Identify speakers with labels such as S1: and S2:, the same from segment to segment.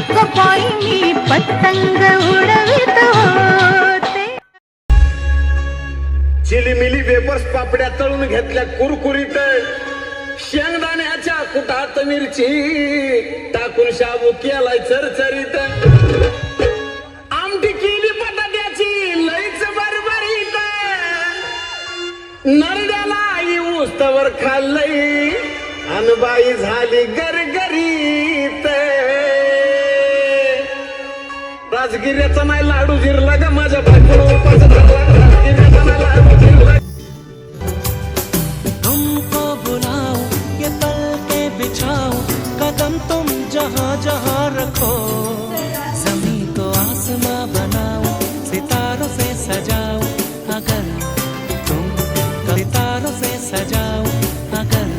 S1: कपाई मी पतंग उडवित होते.
S2: चिलीमिली वेपर्स पापड्या तळून घेतल्या कुरकुरीत, शेंगदाण्याच्या कुटात मिरची टाकून शाबू केलाय चरचरीत, आमटी केली बटाट्याची लईच बरबरीत, नरड्याला येऊस तवर खाल्लंय अनबाई झाली गरगरीत. राजगिऱ्याचा नाही लाडू जिरला ग माझ्या बायकोला उपास धरला, राजगिऱ्याचा नाही लाडू जिरला.
S3: तुमको बुलाऊं ये पलके बिछाऊं, कदम तुम जहां जहां रखो, जमीन को आसमां बनाऊं, सितारों से सजाऊं अगर तुम, सितारों से सजाऊं अगर.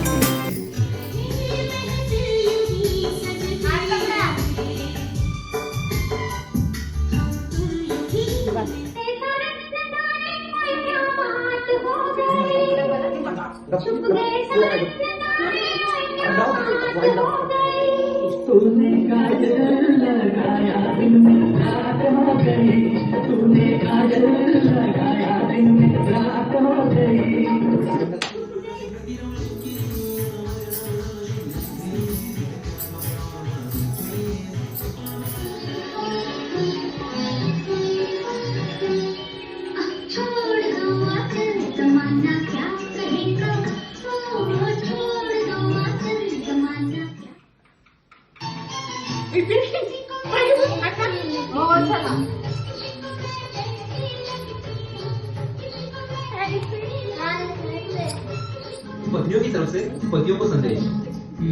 S4: तूने काजल लगाया दिन में रात हो गई, तूने काजल लगाया दिन में रात हो गई.
S5: पत्नियों की तरफ से पतियों को संदेश.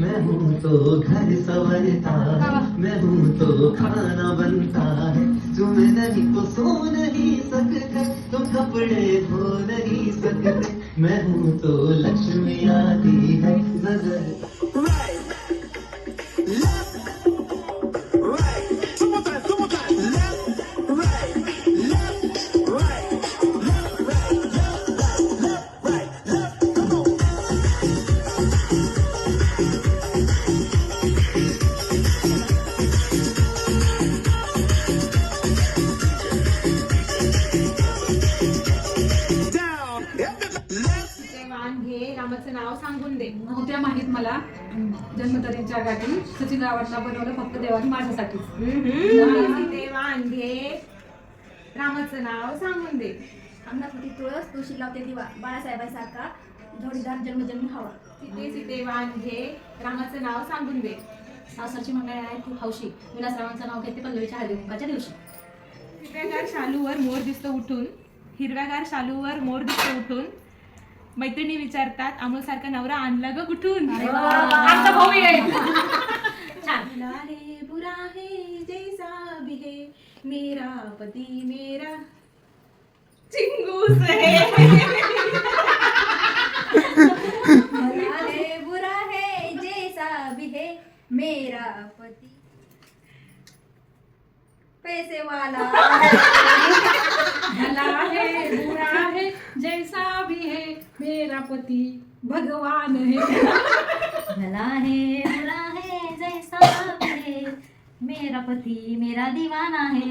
S5: मैं हूँ तो घर संवरता है, मैं हूँ तो खाना बनता है, तुम नहीं तो सो नहीं सकते, तुम कपड़े धो नहीं सकते, मैं हूँ तो लक्ष्मी आती है नजर.
S6: रामाचं नाव सांगून दे. नव्हत्या माहित मला जन्मतारीच्या गाठी सचिन रावांना बनवलं फक्त देवाने माझ्यासाठी. वांगे रामाचं नाव सांगून दे.
S7: अंगणापुटी तुळस तुळशी लावते दिवा, बाळासाहेबांसारखा जोडीदार जन्मजन्मी हवा.
S6: सीते सीते वांगे रामाचं नाव सांगून दे.
S7: सासरची मंडळी आहे खूप हौशी, विलासरावांचं नाव घेते पल्लवीच्या हळदीकुंकाच्या दिवशी.
S6: हिरव्यागार शालूवर मोर दिसतो उठून, हिरव्यागार शालूवर मोर दिसतो उठून, मैत्रिणी विचारतात अमोलसारखा नवरा आणला ग कुठून. आमचा भाऊ आहे.
S7: भला है बुरा है जैसा भी है, मेरा पति मेरा
S6: चिंगूस है.
S7: भला है बुरा है जैसा भी है, मेरा पति पैसे वाला.
S6: भला है बुरा है जैसा भी है, मेरा पति भगवान है.
S7: भला है बुरा है जैसा भी है, मेरा पति मेरा दीवाना है.